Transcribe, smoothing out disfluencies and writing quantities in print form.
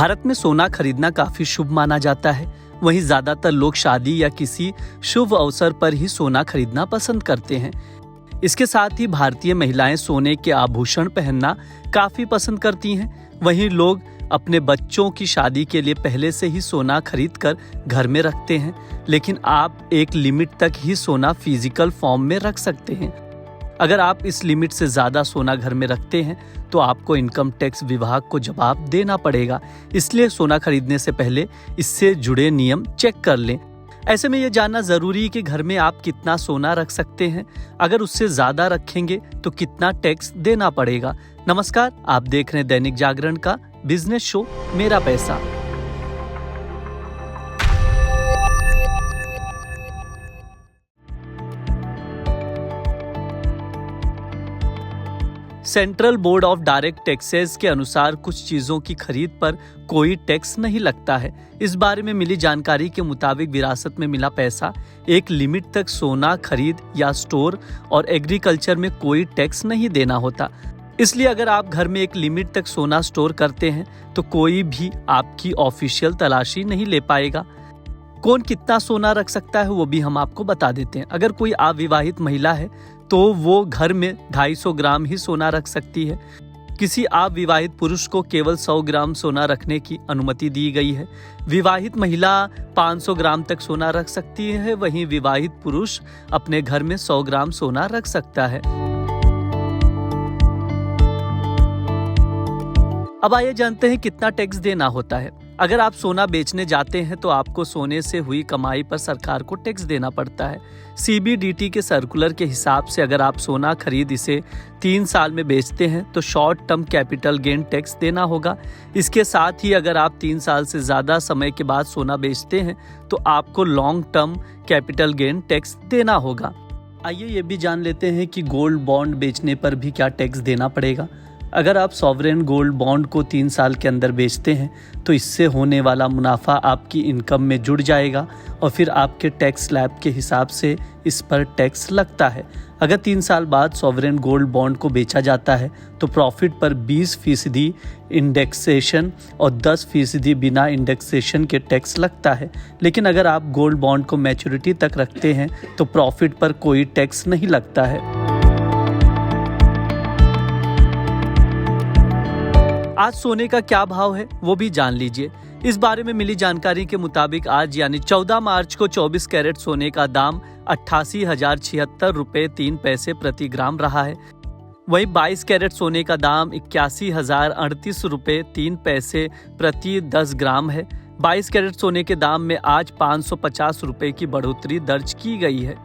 भारत में सोना खरीदना काफी शुभ माना जाता है। वहीं ज्यादातर लोग शादी या किसी शुभ अवसर पर ही सोना खरीदना पसंद करते हैं। इसके साथ ही भारतीय महिलाएं सोने के आभूषण पहनना काफी पसंद करती हैं। वहीं लोग अपने बच्चों की शादी के लिए पहले से ही सोना खरीदकर घर में रखते हैं, लेकिन आप एक लिमिट तक ही सोना फिजिकल फॉर्म में रख सकते हैं। अगर आप इस लिमिट से ज़्यादा सोना घर में रखते हैं तो आपको इनकम टैक्स विभाग को जवाब देना पड़ेगा। इसलिए सोना खरीदने से पहले इससे जुड़े नियम चेक कर लें। ऐसे में ये जानना ज़रूरी है कि घर में आप कितना सोना रख सकते हैं। अगर उससे ज़्यादा रखेंगे तो कितना टैक्स देना पड़ेगा। नमस्कार, आप देख रहे हैं दैनिक जागरण का बिजनेस शो मेरा पैसा। Central board of direct taxes के अनुसार कुछ चीजों की खरीद पर कोई टैक्स नहीं लगता है। इस बारे में मिली जानकारी के मुताबिक विरासत में मिला पैसा, एक लिमिट तक सोना खरीद या स्टोर और एग्रीकल्चर में कोई टैक्स नहीं देना होता। इसलिए अगर आप घर में एक लिमिट तक सोना स्टोर करते हैं तो कोई भी आपकी ऑफिशियल तलाशी नहीं ले पाएगा। कौन कितना सोना रख सकता है वो भी हम आपको बता देते हैं। अगर कोई अविवाहित महिला है तो वो घर में 250 ग्राम ही सोना रख सकती है। किसी अविवाहित पुरुष को केवल 100 ग्राम सोना रखने की अनुमति दी गई है। विवाहित महिला 500 ग्राम तक सोना रख सकती है। वहीं विवाहित पुरुष अपने घर में 100 ग्राम सोना रख सकता है। अब आइए जानते हैं कितना टैक्स देना होता है। अगर आप सोना बेचने जाते हैं तो आपको सोने से हुई कमाई पर सरकार को टैक्स देना पड़ता है। CBDT के सर्कुलर के हिसाब से अगर आप सोना खरीद इसे 3 साल में बेचते हैं तो short term capital gain tax देना होगा। इसके साथ ही अगर आप 3 साल से ज़्यादा समय के बाद सोना बेचते हैं तो आपको long term capital gain tax देना होगा। आइए ये भी जान लेते हैं कि गोल्ड बॉन्ड बेचने पर भी क्या टैक्स देना पड़ेगा। अगर आप सॉवरेन गोल्ड बॉन्ड को 3 साल के अंदर बेचते हैं तो इससे होने वाला मुनाफा आपकी इनकम में जुड़ जाएगा और फिर आपके टैक्स स्लैब के हिसाब से इस पर टैक्स लगता है। अगर 3 साल बाद सॉवरेन गोल्ड बॉन्ड को बेचा जाता है तो प्रॉफिट पर 20% इंडेक्सेशन और 10% बिना इंडेक्सेशन के टैक्स लगता है। लेकिन अगर आप गोल्ड बॉन्ड को मैच्योरिटी तक रखते हैं तो प्रॉफिट पर कोई टैक्स नहीं लगता है। आज सोने का क्या भाव है वो भी जान लीजिए। इस बारे में मिली जानकारी के मुताबिक आज यानी 14 मार्च को 24 कैरेट सोने का दाम 88,076 रुपये 3 पैसे प्रति ग्राम रहा है। वहीं 22 कैरेट सोने का दाम 81,038 रुपये 3 पैसे प्रति 10 ग्राम है। 22 कैरेट सोने के दाम में आज 550 रुपये की बढ़ोतरी दर्ज की गई है।